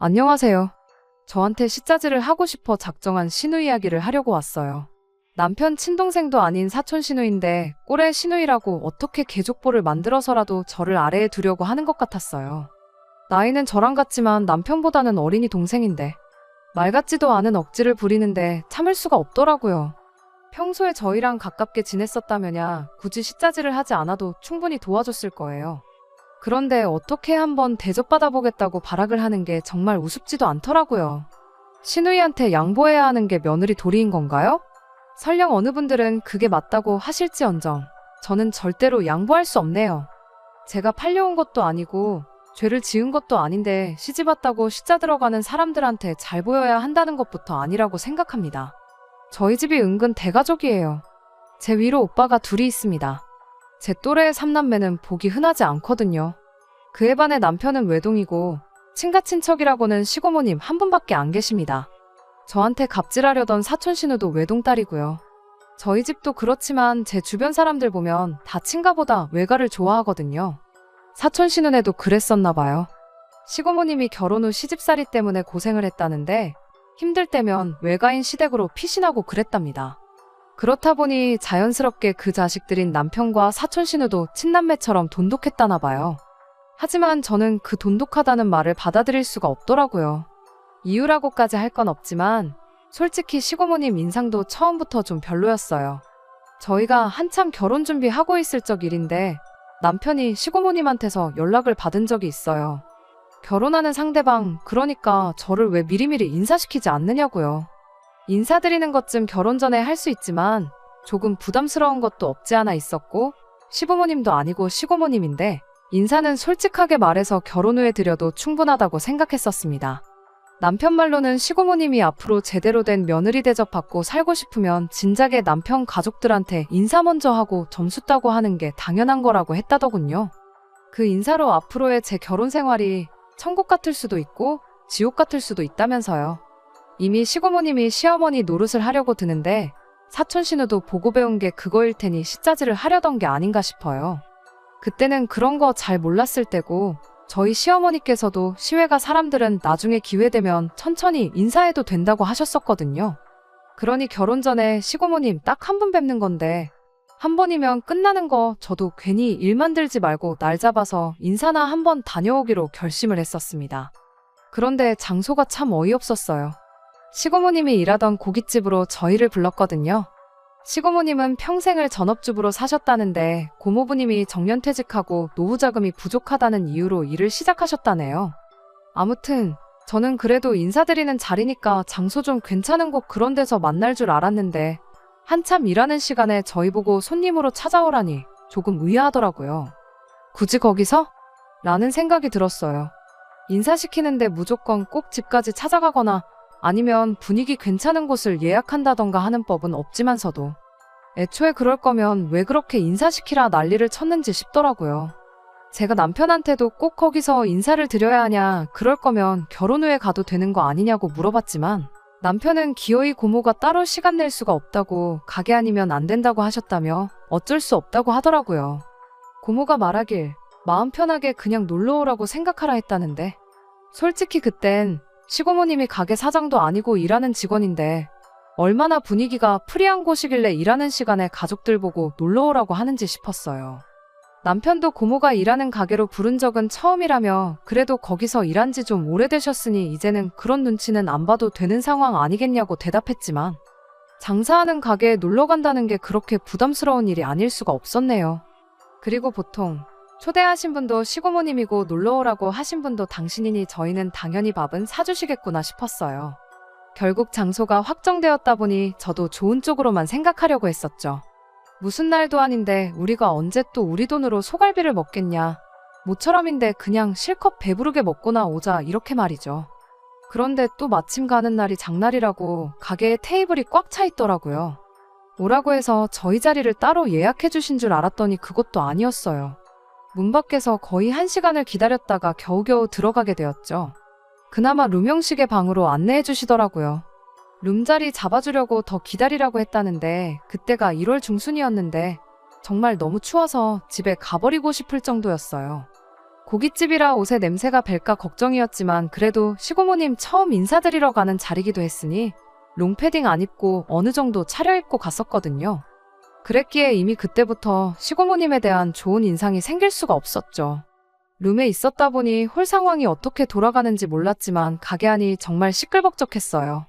안녕하세요. 저한테 시짜지를 하고 싶어 작정한 시누 이야기를 하려고 왔어요. 남편 친동생도 아닌 사촌 시누인데 꼴의 시누이라고 어떻게 개족보를 만들어서라도 저를 아래에 두려고 하는 것 같았어요. 나이는 저랑 같지만 남편보다는 어린이 동생인데 말 같지도 않은 억지를 부리는데 참을 수가 없더라고요. 평소에 저희랑 가깝게 지냈었다면야 굳이 시짜지를 하지 않아도 충분히 도와줬을 거예요. 그런데 어떻게 한번 대접받아보겠다고 발악을 하는 게 정말 우습지도 않더라고요. 시누이한테 양보해야 하는 게 며느리 도리인 건가요? 설령 어느 분들은 그게 맞다고 하실지언정 저는 절대로 양보할 수 없네요. 제가 팔려온 것도 아니고 죄를 지은 것도 아닌데 시집 왔다고 시짜 들어가는 사람들한테 잘 보여야 한다는 것부터 아니라고 생각합니다. 저희 집이 은근 대가족이에요. 제 위로 오빠가 둘이 있습니다. 제 또래의 삼남매는 보기 흔하지 않거든요. 그에 반해 남편은 외동이고 친가친척이라고는 시고모님 한 분밖에 안 계십니다. 저한테 갑질하려던 사촌신우도 외동딸이고요. 저희 집도 그렇지만 제 주변 사람들 보면 다 친가보다 외가를 좋아하거든요. 사촌신우네도 그랬었나 봐요. 시고모님이 결혼 후 시집살이 때문에 고생을 했다는데 힘들 때면 외가인 시댁으로 피신하고 그랬답니다. 그렇다 보니 자연스럽게 그 자식들인 남편과 사촌신우도 친남매처럼 돈독했다나 봐요. 하지만 저는 그 돈독하다는 말을 받아들일 수가 없더라고요. 이유라고까지 할 건 없지만 솔직히 시고모님 인상도 처음부터 좀 별로였어요. 저희가 한참 결혼 준비하고 있을 적 일인데 남편이 시고모님한테서 연락을 받은 적이 있어요. 결혼하는 상대방, 그러니까 저를 왜 미리미리 인사시키지 않느냐고요. 인사드리는 것쯤 결혼 전에 할 수 있지만 조금 부담스러운 것도 없지 않아 있었고 시부모님도 아니고 시고모님인데 인사는 솔직하게 말해서 결혼 후에 드려도 충분하다고 생각했었습니다. 남편 말로는 시고모님이 앞으로 제대로 된 며느리 대접받고 살고 싶으면 진작에 남편 가족들한테 인사 먼저 하고 점수 따고 하는 게 당연한 거라고 했다더군요. 그 인사로 앞으로의 제 결혼 생활이 천국 같을 수도 있고 지옥 같을 수도 있다면서요. 이미 시고모님이 시어머니 노릇을 하려고 드는데 사촌신우도 보고 배운 게 그거일 테니 시짜지를 하려던 게 아닌가 싶어요. 그때는 그런 거 잘 몰랐을 때고 저희 시어머니께서도 시외가 사람들은 나중에 기회되면 천천히 인사해도 된다고 하셨었거든요. 그러니 결혼 전에 시고모님 딱 한 번 뵙는 건데 한 번이면 끝나는 거 저도 괜히 일 만들지 말고 날 잡아서 인사나 한번 다녀오기로 결심을 했었습니다. 그런데 장소가 참 어이없었어요. 시고모님이 일하던 고깃집으로 저희를 불렀거든요. 시고모님은 평생을 전업주부로 사셨다는데 고모부님이 정년퇴직하고 노후자금이 부족하다는 이유로 일을 시작하셨다네요. 아무튼 저는 그래도 인사드리는 자리니까 장소 좀 괜찮은 곳 그런 데서 만날 줄 알았는데 한참 일하는 시간에 저희 보고 손님으로 찾아오라니 조금 의아하더라고요. 굳이 거기서? 라는 생각이 들었어요. 인사시키는데 무조건 꼭 집까지 찾아가거나 아니면 분위기 괜찮은 곳을 예약한다던가 하는 법은 없지만서도 애초에 그럴 거면 왜 그렇게 인사시키라 난리를 쳤는지 싶더라고요. 제가 남편한테도 꼭 거기서 인사를 드려야 하냐, 그럴 거면 결혼 후에 가도 되는 거 아니냐고 물어봤지만 남편은 기어이 고모가 따로 시간 낼 수가 없다고 가게 아니면 안 된다고 하셨다며 어쩔 수 없다고 하더라고요. 고모가 말하길 마음 편하게 그냥 놀러 오라고 생각하라 했다는데 솔직히 그땐 시고모님이 가게 사장도 아니고 일하는 직원인데 얼마나 분위기가 프리한 곳이길래 일하는 시간에 가족들 보고 놀러 오라고 하는지 싶었어요. 남편도 고모가 일하는 가게로 부른 적은 처음이라며 그래도 거기서 일한 지 좀 오래되셨으니 이제는 그런 눈치는 안 봐도 되는 상황 아니겠냐고 대답했지만 장사하는 가게에 놀러 간다는 게 그렇게 부담스러운 일이 아닐 수가 없었네요. 그리고 보통 초대하신 분도 시고모님이고 놀러오라고 하신 분도 당신이니 저희는 당연히 밥은 사주시겠구나 싶었어요. 결국 장소가 확정되었다 보니 저도 좋은 쪽으로만 생각하려고 했었죠. 무슨 날도 아닌데 우리가 언제 또 우리 돈으로 소갈비를 먹겠냐. 모처럼인데 그냥 실컷 배부르게 먹고나 오자 이렇게 말이죠. 그런데 또 마침 가는 날이 장날이라고 가게에 테이블이 꽉 차 있더라고요. 오라고 해서 저희 자리를 따로 예약해 주신 줄 알았더니 그것도 아니었어요. 문 밖에서 거의 1시간을 기다렸다가 겨우겨우 들어가게 되었죠. 그나마 룸형식의 방으로 안내해 주시더라고요. 룸자리 잡아주려고 더 기다리라고 했다는데 그때가 1월 중순이었는데 정말 너무 추워서 집에 가버리고 싶을 정도였어요. 고깃집이라 옷에 냄새가 벨까 걱정이었지만 그래도 시고모님 처음 인사드리러 가는 자리기도 했으니 롱패딩 안 입고 어느 정도 차려입고 갔었거든요. 그랬기에 이미 그때부터 시고모님에 대한 좋은 인상이 생길 수가 없었죠. 룸에 있었다 보니 홀 상황이 어떻게 돌아가는지 몰랐지만 가게 안이 정말 시끌벅적했어요.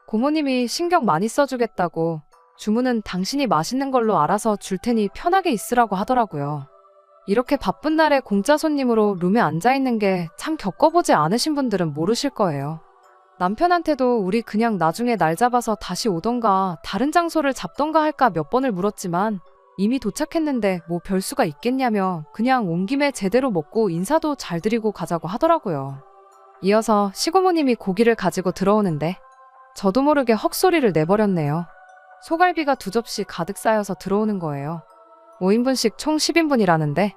고모님이 신경 많이 써주겠다고 주문은 당신이 맛있는 걸로 알아서 줄 테니 편하게 있으라고 하더라고요. 이렇게 바쁜 날에 공짜 손님으로 룸에 앉아있는 게 참 겪어보지 않으신 분들은 모르실 거예요. 남편한테도 우리 그냥 나중에 날 잡아서 다시 오던가 다른 장소를 잡던가 할까 몇 번을 물었지만 이미 도착했는데 뭐 별수가 있겠냐며 그냥 온 김에 제대로 먹고 인사도 잘 드리고 가자고 하더라고요. 이어서 시고모님이 고기를 가지고 들어오는데 저도 모르게 헉소리를 내버렸네요. 소갈비가 2접시 가득 쌓여서 들어오는 거예요. 5인분씩 총 10인분이라는데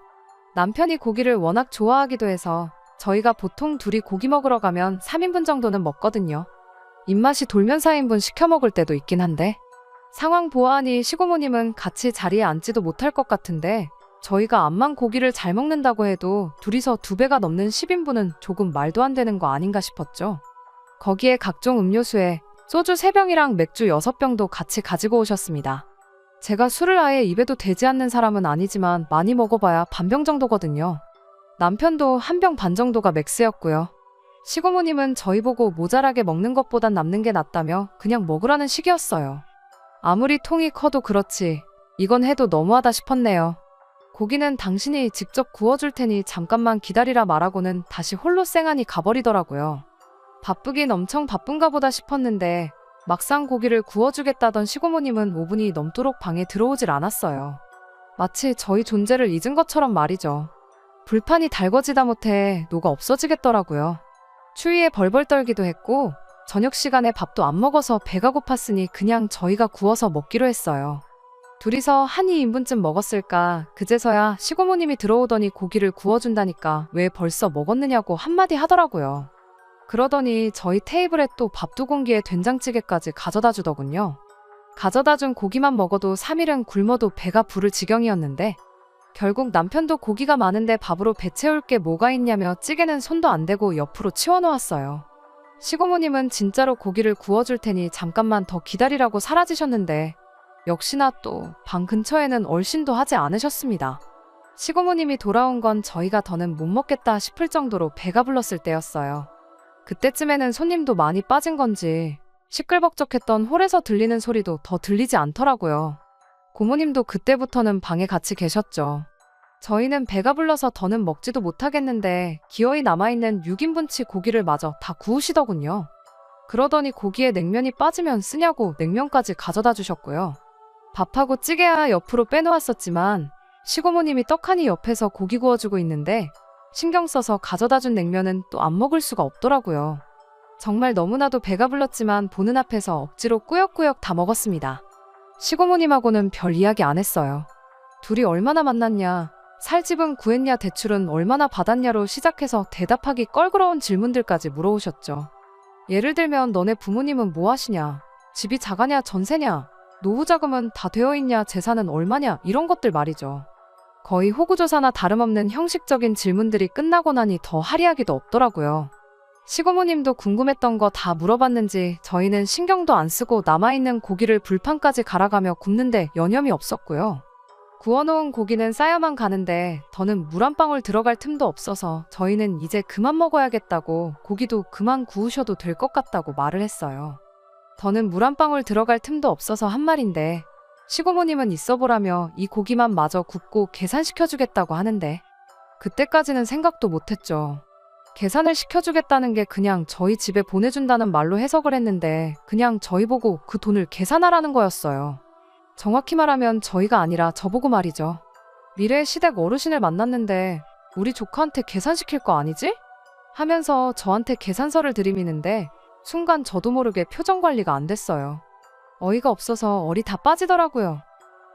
남편이 고기를 워낙 좋아하기도 해서 저희가 보통 둘이 고기 먹으러 가면 3인분 정도는 먹거든요. 입맛이 돌면 4인분 시켜 먹을 때도 있긴 한데 상황 보아하니 시고모님은 같이 자리에 앉지도 못할 것 같은데 저희가 암만 고기를 잘 먹는다고 해도 둘이서 2배가 넘는 10인분은 조금 말도 안 되는 거 아닌가 싶었죠. 거기에 각종 음료수에 소주 3병이랑 맥주 6병도 같이 가지고 오셨습니다. 제가 술을 아예 입에도 대지 않는 사람은 아니지만 많이 먹어봐야 반병 정도거든요. 남편도 1병 반 정도가 맥스였고요. 시고모님은 저희 보고 모자라게 먹는 것보단 남는 게 낫다며 그냥 먹으라는 식이었어요. 아무리 통이 커도 그렇지 이건 해도 너무하다 싶었네요. 고기는 당신이 직접 구워줄 테니 잠깐만 기다리라 말하고는 다시 홀로 쌩하니 가버리더라고요. 바쁘긴 엄청 바쁜가 보다 싶었는데 막상 고기를 구워주겠다던 시고모님은 5분이 넘도록 방에 들어오질 않았어요. 마치 저희 존재를 잊은 것처럼 말이죠. 불판이 달궈지다 못해 녹아 없어지겠더라고요. 추위에 벌벌 떨기도 했고 저녁 시간에 밥도 안 먹어서 배가 고팠으니 그냥 저희가 구워서 먹기로 했어요. 둘이서 한 2인분쯤 먹었을까 그제서야 시고모님이 들어오더니 고기를 구워준다니까 왜 벌써 먹었느냐고 한마디 하더라고요. 그러더니 저희 테이블에 또 밥 2공기에 된장찌개까지 가져다 주더군요. 가져다 준 고기만 먹어도 3일은 굶어도 배가 부를 지경이었는데 결국 남편도 고기가 많은데 밥으로 배 채울 게 뭐가 있냐며 찌개는 손도 안 대고 옆으로 치워놓았어요. 시고모님은 진짜로 고기를 구워줄 테니 잠깐만 더 기다리라고 사라지셨는데 역시나 또 방 근처에는 얼씬도 하지 않으셨습니다. 시고모님이 돌아온 건 저희가 더는 못 먹겠다 싶을 정도로 배가 불렀을 때였어요. 그때쯤에는 손님도 많이 빠진 건지 시끌벅적했던 홀에서 들리는 소리도 더 들리지 않더라고요. 고모님도 그때부터는 방에 같이 계셨죠. 저희는 배가 불러서 더는 먹지도 못하겠는데 기어이 남아있는 6인분치 고기를 마저 다 구우시더군요. 그러더니 고기에 냉면이 빠지면 쓰냐고 냉면까지 가져다 주셨고요. 밥하고 찌개야 옆으로 빼놓았었지만 시고모님이 떡하니 옆에서 고기 구워주고 있는데 신경 써서 가져다 준 냉면은 또 안 먹을 수가 없더라고요. 정말 너무나도 배가 불렀지만 보는 앞에서 억지로 꾸역꾸역 다 먹었습니다. 시고모님하고는 별 이야기 안 했어요. 둘이 얼마나 만났냐, 살집은 구했냐, 대출은 얼마나 받았냐로 시작해서 대답하기 껄끄러운 질문들까지 물어오셨죠. 예를 들면 너네 부모님은 뭐 하시냐, 집이 자가냐 전세냐, 노후 자금은 다 되어 있냐, 재산은 얼마냐, 이런 것들 말이죠. 거의 호구조사나 다름없는 형식적인 질문들이 끝나고 나니 더 할 이야기도 없더라고요. 시고모님도 궁금했던 거 다 물어봤는지 저희는 신경도 안 쓰고 남아있는 고기를 불판까지 갈아가며 굽는데 여념이 없었고요. 구워놓은 고기는 쌓여만 가는데 더는 물 한 방울 들어갈 틈도 없어서 저희는 이제 그만 먹어야겠다고 고기도 그만 구우셔도 될 것 같다고 말을 했어요. 더는 물 한 방울 들어갈 틈도 없어서 한 말인데 시고모님은 있어보라며 이 고기만 마저 굽고 계산시켜주겠다고 하는데 그때까지는 생각도 못했죠. 계산을 시켜주겠다는 게 그냥 저희 집에 보내준다는 말로 해석을 했는데 그냥 저희 보고 그 돈을 계산하라는 거였어요. 정확히 말하면 저희가 아니라 저보고 말이죠. 미래의 시댁 어르신을 만났는데 우리 조카한테 계산시킬 거 아니지? 하면서 저한테 계산서를 들이미는데 순간 저도 모르게 표정 관리가 안 됐어요. 어이가 없어서 얼이 다 빠지더라고요.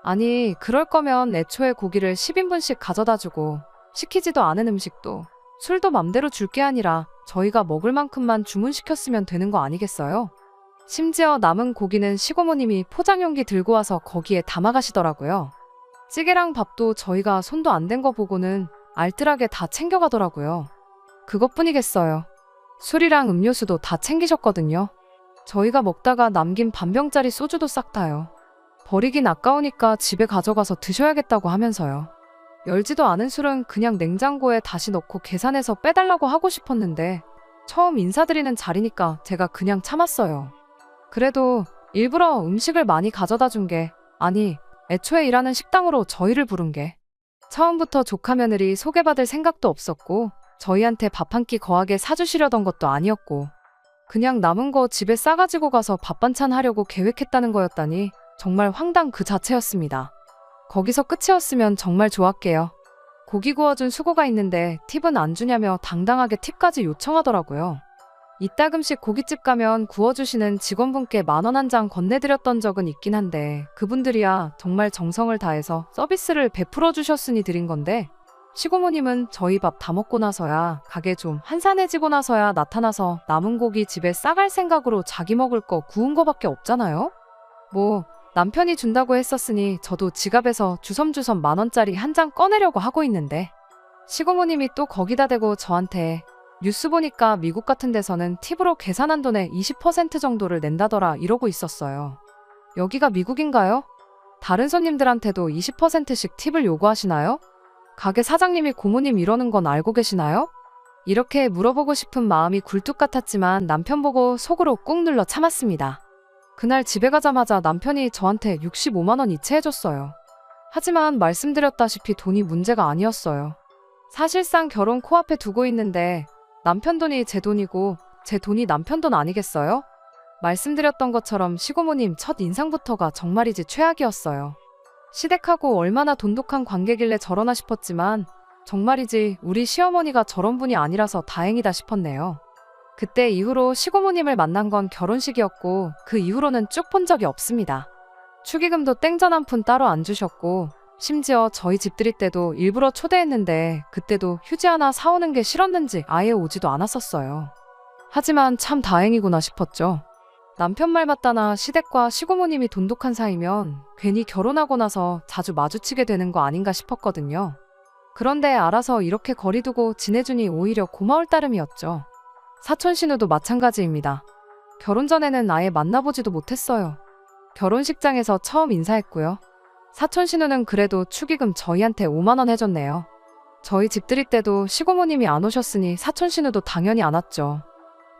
아니 그럴 거면 애초에 고기를 10인분씩 가져다 주고 시키지도 않은 음식도 술도 맘대로 줄 게 아니라 저희가 먹을 만큼만 주문시켰으면 되는 거 아니겠어요? 심지어 남은 고기는 시고모님이 포장용기 들고 와서 거기에 담아가시더라고요. 찌개랑 밥도 저희가 손도 안 댄 거 보고는 알뜰하게 다 챙겨가더라고요. 그것뿐이겠어요. 술이랑 음료수도 다 챙기셨거든요. 저희가 먹다가 남긴 반병짜리 소주도 싹 다요. 버리긴 아까우니까 집에 가져가서 드셔야겠다고 하면서요. 열지도 않은 술은 그냥 냉장고에 다시 넣고 계산해서 빼달라고 하고 싶었는데 처음 인사드리는 자리니까 제가 그냥 참았어요. 그래도 일부러 음식을 많이 가져다 준 게, 아니, 애초에 일하는 식당으로 저희를 부른 게, 처음부터 조카 며느리 소개받을 생각도 없었고 저희한테 밥 한 끼 거하게 사주시려던 것도 아니었고 그냥 남은 거 집에 싸가지고 가서 밥 반찬 하려고 계획했다는 거였다니 정말 황당 그 자체였습니다. 거기서 끝이었으면 정말 좋았게요. 고기 구워준 수고가 있는데 팁은 안 주냐며 당당하게 팁까지 요청하더라고요. 이따금씩 고깃집 가면 구워주시는 직원분께 10,000원 한 장 건네드렸던 적은 있긴 한데 그분들이야 정말 정성을 다해서 서비스를 베풀어 주셨으니 드린 건데 시고모님은 저희 밥 다 먹고 나서야 가게 좀 한산해지고 나서야 나타나서 남은 고기 집에 싸갈 생각으로 자기 먹을 거 구운 거밖에 없잖아요? 뭐 남편이 준다고 했었으니 저도 지갑에서 주섬주섬 10,000원짜리 한 장 꺼내려고 하고 있는데 시고모님이 또 거기다 대고 저한테 뉴스 보니까 미국 같은 데서는 팁으로 계산한 돈의 20% 정도를 낸다더라 이러고 있었어요. 여기가 미국인가요? 다른 손님들한테도 20%씩 팁을 요구하시나요? 가게 사장님이 고모님 이러는 건 알고 계시나요? 이렇게 물어보고 싶은 마음이 굴뚝 같았지만 남편 보고 속으로 꾹 눌러 참았습니다. 그날 집에 가자마자 남편이 저한테 65만 원 이체해줬어요. 하지만 말씀드렸다시피 돈이 문제가 아니었어요. 사실상 결혼 코앞에 두고 있는데 남편 돈이 제 돈이고 제 돈이 남편 돈 아니겠어요? 말씀드렸던 것처럼 시고모님 첫 인상부터가 정말이지 최악이었어요. 시댁하고 얼마나 돈독한 관계길래 저러나 싶었지만 정말이지 우리 시어머니가 저런 분이 아니라서 다행이다 싶었네요. 그때 이후로 시고모님을 만난 건 결혼식이었고 그 이후로는 쭉 본 적이 없습니다. 축의금도 땡전 한 푼 따로 안 주셨고 심지어 저희 집 들일 때도 일부러 초대했는데 그때도 휴지 하나 사오는 게 싫었는지 아예 오지도 않았었어요. 하지만 참 다행이구나 싶었죠. 남편 말 맞다나 시댁과 시고모님이 돈독한 사이면 괜히 결혼하고 나서 자주 마주치게 되는 거 아닌가 싶었거든요. 그런데 알아서 이렇게 거리 두고 지내주니 오히려 고마울 따름이었죠. 사촌 신우도 마찬가지입니다. 결혼 전에는 아예 만나보지도 못했어요. 결혼식장에서 처음 인사했고요. 사촌 신우는 그래도 축의금 저희한테 5만 원 해줬네요. 저희 집 들일 때도 시고모님이 안 오셨으니 사촌 신우도 당연히 안 왔죠.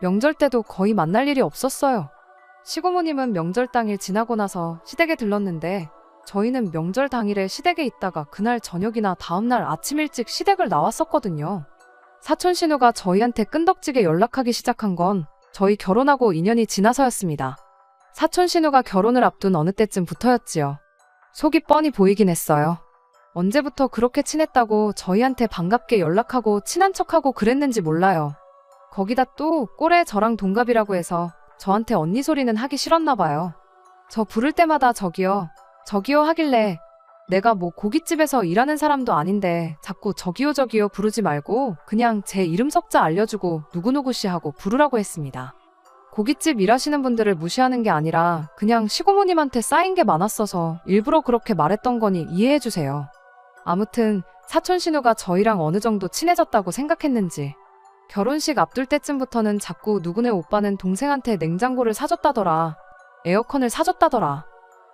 명절 때도 거의 만날 일이 없었어요. 시고모님은 명절 당일 지나고 나서 시댁에 들렀는데 저희는 명절 당일에 시댁에 있다가 그날 저녁이나 다음날 아침 일찍 시댁을 나왔었거든요. 사촌 신우가 저희한테 끈덕지게 연락하기 시작한 건 저희 결혼하고 2년이 지나서였습니다. 사촌 신우가 결혼을 앞둔 어느 때쯤부터였지요. 속이 뻔히 보이긴 했어요. 언제부터 그렇게 친했다고 저희한테 반갑게 연락하고 친한 척하고 그랬는지 몰라요. 거기다 또 꼴에 저랑 동갑이라고 해서 저한테 언니 소리는 하기 싫었나 봐요. 저 부를 때마다 저기요, 저기요 하길래 내가 뭐 고깃집에서 일하는 사람도 아닌데 자꾸 저기요 저기요 부르지 말고 그냥 제 이름 석자 알려주고 누구누구씨 하고 부르라고 했습니다. 고깃집 일하시는 분들을 무시하는 게 아니라 그냥 시고모님한테 쌓인 게 많았어서 일부러 그렇게 말했던 거니 이해해주세요. 아무튼 사촌 신우가 저희랑 어느 정도 친해졌다고 생각했는지 결혼식 앞둘 때쯤부터는 자꾸 누구네 오빠는 동생한테 냉장고를 사줬다더라, 에어컨을 사줬다더라,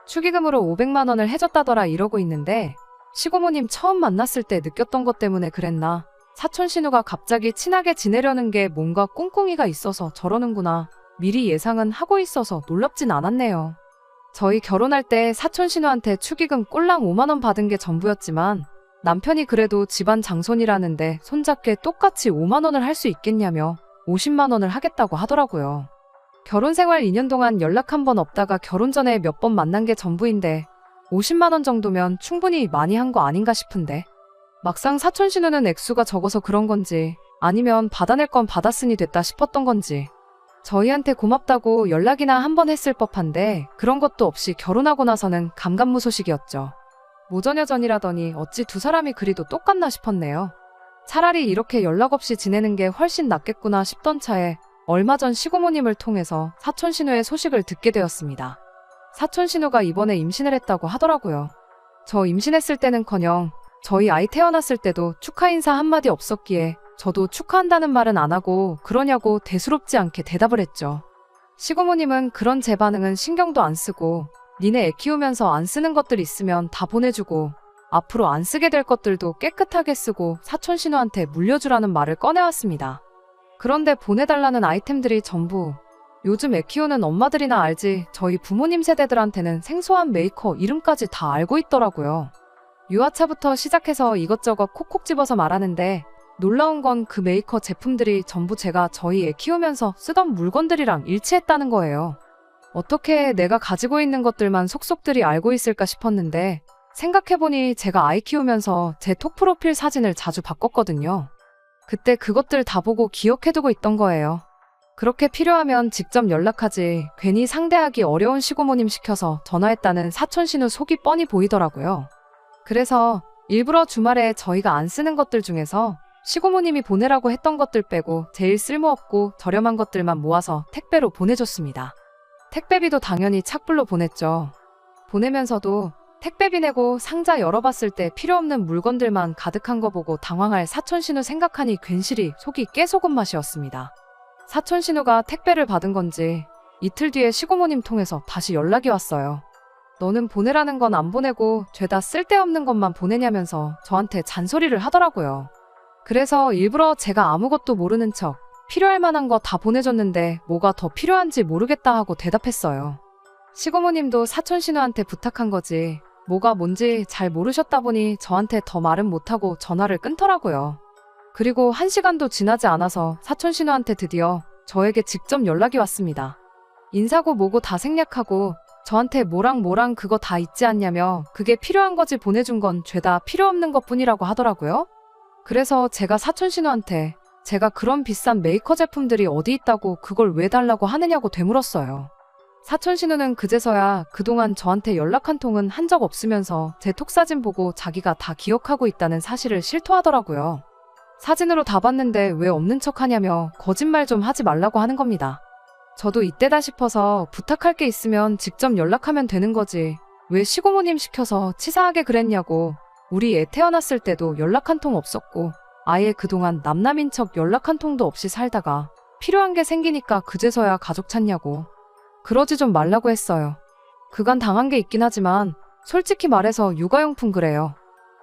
축의금으로 500만 원을 해줬다더라 이러고 있는데 시고모님 처음 만났을 때 느꼈던 것 때문에 그랬나 사촌 신우가 갑자기 친하게 지내려는 게 뭔가 꿍꿍이가 있어서 저러는구나 미리 예상은 하고 있어서 놀랍진 않았네요. 저희 결혼할 때 사촌 신우한테 축의금 꼴랑 5만 원 받은 게 전부였지만 남편이 그래도 집안 장손이라는데 손잡게 똑같이 5만 원을 할 수 있겠냐며 50만 원을 하겠다고 하더라고요. 결혼 생활 2년 동안 연락 한 번 없다가 결혼 전에 몇 번 만난 게 전부인데 50만 원 정도면 충분히 많이 한 거 아닌가 싶은데 막상 사촌 신우는 액수가 적어서 그런 건지 아니면 받아낼 건 받았으니 됐다 싶었던 건지 저희한테 고맙다고 연락이나 한 번 했을 법한데 그런 것도 없이 결혼하고 나서는 감감무소식이었죠. 모전여전이라더니 어찌 두 사람이 그리도 똑같나 싶었네요. 차라리 이렇게 연락 없이 지내는 게 훨씬 낫겠구나 싶던 차에 얼마 전 시고모님을 통해서 사촌 신우의 소식을 듣게 되었습니다. 사촌 신우가 이번에 임신을 했다고 하더라고요. 저 임신했을 때는커녕 저희 아이 태어났을 때도 축하 인사 한마디 없었기에 저도 축하한다는 말은 안 하고 그러냐고 대수롭지 않게 대답을 했죠. 시고모님은 그런 제 반응은 신경도 안 쓰고 니네 애 키우면서 안 쓰는 것들 있으면 다 보내주고 앞으로 안 쓰게 될 것들도 깨끗하게 쓰고 사촌 신우한테 물려주라는 말을 꺼내왔습니다. 그런데 보내달라는 아이템들이 전부 요즘 애 키우는 엄마들이나 알지 저희 부모님 세대들한테는 생소한 메이커 이름까지 다 알고 있더라고요. 유아차부터 시작해서 이것저것 콕콕 집어서 말하는데 놀라운 건 그 메이커 제품들이 전부 제가 저희 애 키우면서 쓰던 물건들이랑 일치했다는 거예요. 어떻게 내가 가지고 있는 것들만 속속들이 알고 있을까 싶었는데 생각해보니 제가 아이 키우면서 제 톡 프로필 사진을 자주 바꿨거든요. 그때 그것들 다 보고 기억해두고 있던 거예요. 그렇게 필요하면 직접 연락하지 괜히 상대하기 어려운 시고모님 시켜서 전화했다는 사촌 신우 속이 뻔히 보이더라고요. 그래서 일부러 주말에 저희가 안 쓰는 것들 중에서 시고모님이 보내라고 했던 것들 빼고 제일 쓸모없고 저렴한 것들만 모아서 택배로 보내줬습니다. 택배비도 당연히 착불로 보냈죠. 보내면서도 택배비 내고 상자 열어봤을 때 필요 없는 물건들만 가득한 거 보고 당황할 사촌 신우 생각하니 괜시리 속이 깨소금 맛이었습니다. 사촌 신우가 택배를 받은 건지 이틀 뒤에 시고모님 통해서 다시 연락이 왔어요. 너는 보내라는 건 안 보내고 죄다 쓸데없는 것만 보내냐면서 저한테 잔소리를 하더라고요. 그래서 일부러 제가 아무것도 모르는 척 필요할 만한 거 다 보내줬는데 뭐가 더 필요한지 모르겠다 하고 대답했어요. 시고모님도 사촌 신우한테 부탁한 거지 뭐가 뭔지 잘 모르셨다 보니 저한테 더 말은 못하고 전화를 끊더라고요. 그리고 1시간도 지나지 않아서 사촌 신우한테 드디어 저에게 직접 연락이 왔습니다. 인사고 뭐고 다 생략하고 저한테 뭐랑 그거 다 있지 않냐며 그게 필요한 거지 보내준 건 죄다 필요 없는 것뿐이라고 하더라고요. 그래서 제가 사촌 신우한테 제가 그런 비싼 메이커 제품들이 어디 있다고 그걸 왜 달라고 하느냐고 되물었어요. 사촌 신우는 그제서야 그동안 저한테 연락 한 통은 한 적 없으면서 제 톡사진 보고 자기가 다 기억하고 있다는 사실을 실토하더라고요. 사진으로 다 봤는데 왜 없는 척 하냐며 거짓말 좀 하지 말라고 하는 겁니다. 저도 이때다 싶어서 부탁할 게 있으면 직접 연락하면 되는 거지 왜 시고모님 시켜서 치사하게 그랬냐고. 우리 애 태어났을 때도 연락 한 통 없었고 아예 그동안 남남인 척 연락 한 통도 없이 살다가 필요한 게 생기니까 그제서야 가족 찾냐고. 그러지 좀 말라고 했어요. 그간 당한 게 있긴 하지만 솔직히 말해서 육아용품 그래요.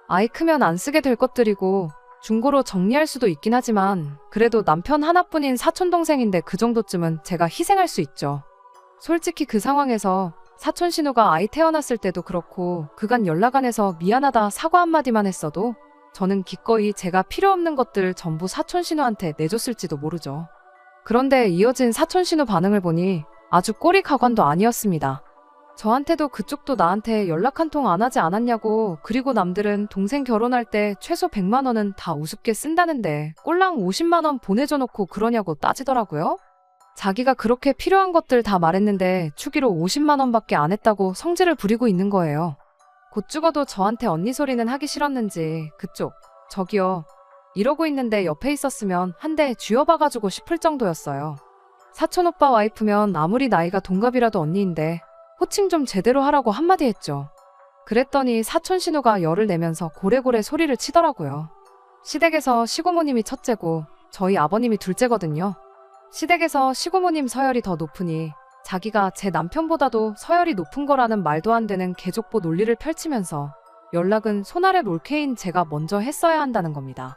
아이 크면 안 쓰게 될 것들이고 중고로 정리할 수도 있긴 하지만 그래도 남편 하나뿐인 사촌동생인데 그 정도쯤은 제가 희생할 수 있죠. 솔직히 그 상황에서 사촌 신우가 아이 태어났을 때도 그렇고 그간 연락 안 해서 미안하다 사과 한마디만 했어도 저는 기꺼이 제가 필요 없는 것들 전부 사촌 신우한테 내줬을지도 모르죠. 그런데 이어진 사촌 신우 반응을 보니 아주 꼬리 가관도 아니었습니다. 저한테도 그쪽도 나한테 연락 한 통 안 하지 않았냐고 그리고 남들은 동생 결혼할 때 최소 100만 원은 다 우습게 쓴다는데 꼴랑 50만 원 보내줘 놓고 그러냐고 따지더라고요. 자기가 그렇게 필요한 것들 다 말했는데 추기로 50만 원밖에 안 했다고 성질을 부리고 있는 거예요. 곧 죽어도 저한테 언니 소리는 하기 싫었는지 그쪽 저기요 이러고 있는데 옆에 있었으면 한 대 쥐어박아주고 싶을 정도였어요. 사촌 오빠 와이프면 아무리 나이가 동갑이라도 언니인데 호칭 좀 제대로 하라고 한마디 했죠. 그랬더니 사촌 신우가 열을 내면서 고래고래 소리를 치더라고요. 시댁에서 시고모님이 첫째고 저희 아버님이 둘째거든요. 시댁에서 시고모님 서열이 더 높으니 자기가 제 남편보다도 서열이 높은 거라는 말도 안 되는 개족보 논리를 펼치면서 연락은 손아래 롤케인 제가 먼저 했어야 한다는 겁니다.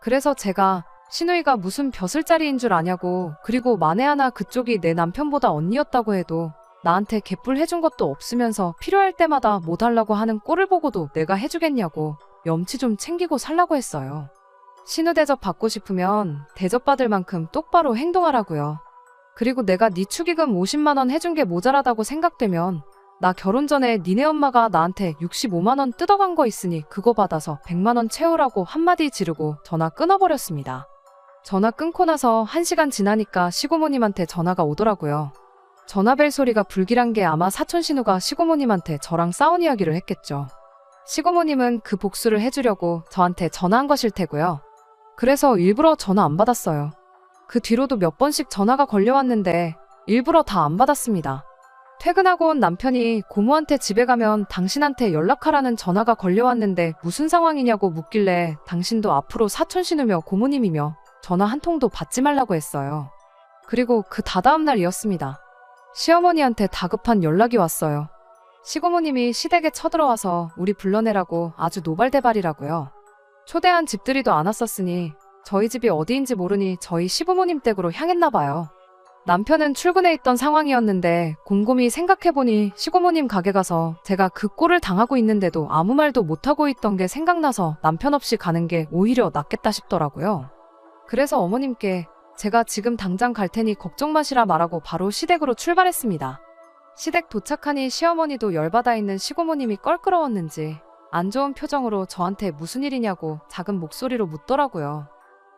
그래서 제가 신우이가 무슨 벼슬자리인 줄 아냐고 그리고 만에 하나 그쪽이 내 남편보다 언니였다고 해도 나한테 개뿔 해준 것도 없으면서 필요할 때마다 뭐 달라고 하는 꼴을 보고도 내가 해주겠냐고 염치 좀 챙기고 살라고 했어요. 신우 대접 받고 싶으면 대접받을 만큼 똑바로 행동하라고요. 그리고 내가 네 축의금 50만 원 해준 게 모자라다고 생각되면 나 결혼 전에 니네 엄마가 나한테 65만 원 뜯어간 거 있으니 그거 받아서 100만 원 채우라고 한마디 지르고 전화 끊어버렸습니다. 전화 끊고 나서 1시간 지나니까 시고모님한테 전화가 오더라고요. 전화벨 소리가 불길한 게 아마 사촌 신우가 시고모님한테 저랑 싸운 이야기를 했겠죠. 시고모님은 그 복수를 해주려고 저한테 전화한 것일 테고요. 그래서 일부러 전화 안 받았어요. 그 뒤로도 몇 번씩 전화가 걸려왔는데 일부러 다 안 받았습니다. 퇴근하고 온 남편이 고모한테 집에 가면 당신한테 연락하라는 전화가 걸려왔는데 무슨 상황이냐고 묻길래 당신도 앞으로 사촌 신우며 고모님이며 전화 한 통도 받지 말라고 했어요. 그리고 그 다다음 날이었습니다. 시어머니한테 다급한 연락이 왔어요. 시고모님이 시댁에 쳐들어와서 우리 불러내라고 아주 노발대발이라고요. 초대한 집들이도 안 왔었으니 저희 집이 어디인지 모르니 저희 시부모님 댁으로 향했나 봐요. 남편은 출근해 있던 상황이었는데 곰곰이 생각해보니 시고모님 가게 가서 제가 그 꼴을 당하고 있는데도 아무 말도 못하고 있던 게 생각나서 남편 없이 가는 게 오히려 낫겠다 싶더라고요. 그래서 어머님께 제가 지금 당장 갈 테니 걱정 마시라 말하고 바로 시댁으로 출발했습니다. 시댁 도착하니 시어머니도 열받아 있는 시고모님이 껄끄러웠는지 안 좋은 표정으로 저한테 무슨 일이냐고 작은 목소리로 묻더라고요.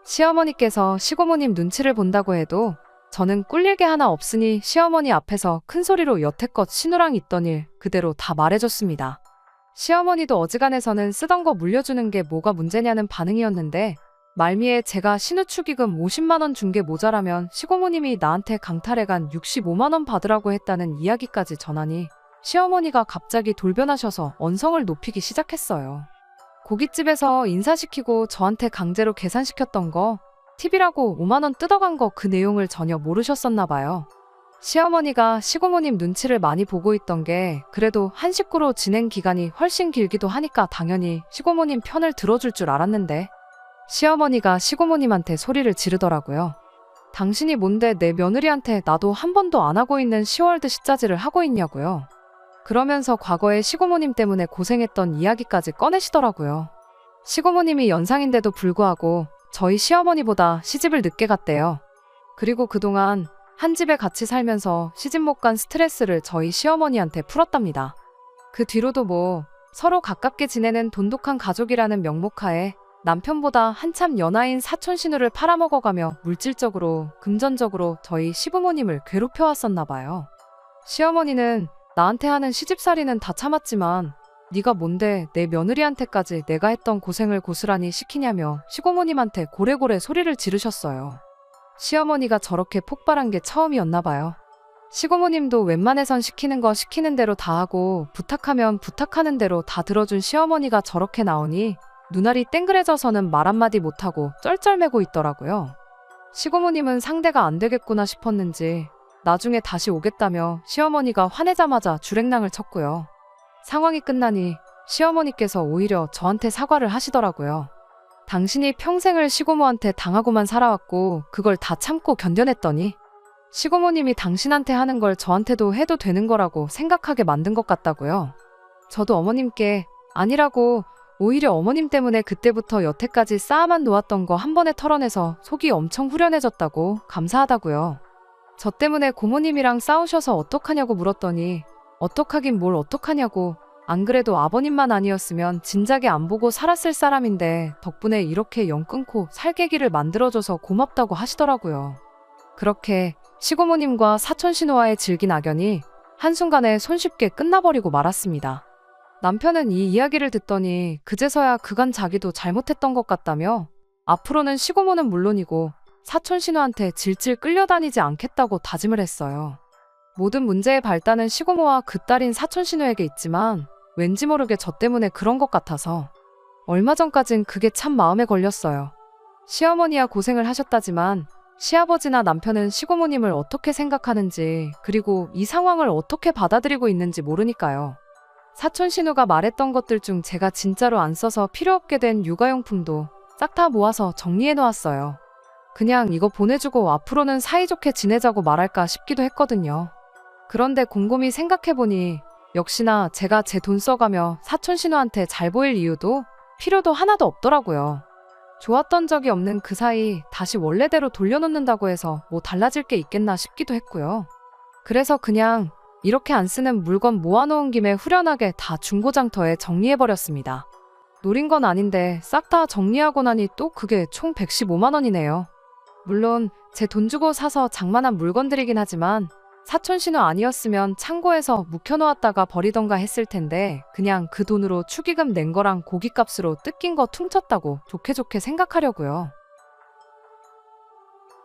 시어머니께서 시고모님 눈치를 본다고 해도 저는 꿀릴 게 하나 없으니 시어머니 앞에서 큰 소리로 여태껏 신우랑 있던 일 그대로 다 말해줬습니다. 시어머니도 어지간해서는 쓰던 거 물려주는 게 뭐가 문제냐는 반응이었는데 말미에 제가 신우 축의금 50만 원 준 게 모자라면 시고모님이 나한테 강탈해간 65만 원 받으라고 했다는 이야기까지 전하니 시어머니가 갑자기 돌변하셔서 언성을 높이기 시작했어요. 고깃집에서 인사시키고 저한테 강제로 계산시켰던 거 팁이라고 5만 원 뜯어간 거 그 내용을 전혀 모르셨었나 봐요. 시어머니가 시고모님 눈치를 많이 보고 있던 게 그래도 한 식구로 진행 기간이 훨씬 길기도 하니까 당연히 시고모님 편을 들어줄 줄 알았는데 시어머니가 시고모님한테 소리를 지르더라고요. 당신이 뭔데 내 며느리한테 나도 한 번도 안 하고 있는 시월드 시짜지를 하고 있냐고요. 그러면서 과거에 시고모님 때문에 고생했던 이야기까지 꺼내시더라고요. 시고모님이 연상인데도 불구하고 저희 시어머니보다 시집을 늦게 갔대요. 그리고 그동안 한 집에 같이 살면서 시집 못 간 스트레스를 저희 시어머니한테 풀었답니다. 그 뒤로도 뭐 서로 가깝게 지내는 돈독한 가족이라는 명목하에 남편보다 한참 연하인 사촌 신우를 팔아먹어가며 물질적으로 금전적으로 저희 시부모님을 괴롭혀왔었나 봐요. 시어머니는 나한테 하는 시집살이는 다 참았지만 네가 뭔데 내 며느리한테까지 내가 했던 고생을 고스란히 시키냐며 시고모님한테 고래고래 소리를 지르셨어요. 시어머니가 저렇게 폭발한 게 처음이었나 봐요. 시고모님도 웬만해선 시키는 거 시키는 대로 다 하고 부탁하면 부탁하는 대로 다 들어준 시어머니가 저렇게 나오니 눈알이 땡그레져서는 말 한마디 못하고 쩔쩔매고 있더라고요. 시고모님은 상대가 안 되겠구나 싶었는지 나중에 다시 오겠다며 시어머니가 화내자마자 주랭랑을 쳤고요. 상황이 끝나니 시어머니께서 오히려 저한테 사과를 하시더라고요. 당신이 평생을 시고모한테 당하고만 살아왔고 그걸 다 참고 견뎌냈더니 시고모님이 당신한테 하는 걸 저한테도 해도 되는 거라고 생각하게 만든 것 같다고요. 저도 어머님께 아니라고 오히려 어머님 때문에 그때부터 여태까지 쌓아만 놓았던 거 한 번에 털어내서 속이 엄청 후련해졌다고 감사하다고요. 저 때문에 고모님이랑 싸우셔서 어떡하냐고 물었더니 어떡하긴 뭘 어떡하냐고 안 그래도 아버님만 아니었으면 진작에 안 보고 살았을 사람인데 덕분에 이렇게 영 끊고 살 계기를 만들어줘서 고맙다고 하시더라고요. 그렇게 시고모님과 사촌 신우와의 질긴 악연이 한순간에 손쉽게 끝나버리고 말았습니다. 남편은 이 이야기를 듣더니 그제서야 그간 자기도 잘못했던 것 같다며 앞으로는 시고모는 물론이고 사촌 신우한테 질질 끌려다니지 않겠다고 다짐을 했어요. 모든 문제의 발단은 시고모와 그 딸인 사촌 신우에게 있지만 왠지 모르게 저 때문에 그런 것 같아서 얼마 전까진 그게 참 마음에 걸렸어요. 시어머니야 고생을 하셨다지만 시아버지나 남편은 시고모님을 어떻게 생각하는지 그리고 이 상황을 어떻게 받아들이고 있는지 모르니까요. 사촌 신우가 말했던 것들 중 제가 진짜로 안 써서 필요 없게 된 육아용품도 싹 다 모아서 정리해 놓았어요. 그냥 이거 보내주고 앞으로는 사이좋게 지내자고 말할까 싶기도 했거든요. 그런데 곰곰이 생각해보니 역시나 제가 제 돈 써가며 사촌 신우한테 잘 보일 이유도 필요도 하나도 없더라고요. 좋았던 적이 없는 그 사이 다시 원래대로 돌려놓는다고 해서 뭐 달라질 게 있겠나 싶기도 했고요. 그래서 그냥 이렇게 안 쓰는 물건 모아놓은 김에 후련하게 다 중고장터에 정리해버렸습니다. 노린 건 아닌데 싹 다 정리하고 나니 또 그게 총 115만 원이네요. 물론 제 돈 주고 사서 장만한 물건들이긴 하지만 사촌 신우 아니었으면 창고에서 묵혀놓았다가 버리던가 했을 텐데 그냥 그 돈으로 축의금 낸 거랑 고깃값으로 뜯긴 거 퉁쳤다고 좋게 좋게 생각하려고요.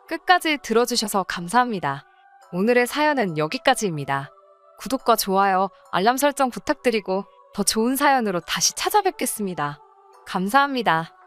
끝까지 들어주셔서 감사합니다. 오늘의 사연은 여기까지입니다. 구독과 좋아요, 알람 설정 부탁드리고 더 좋은 사연으로 다시 찾아뵙겠습니다. 감사합니다.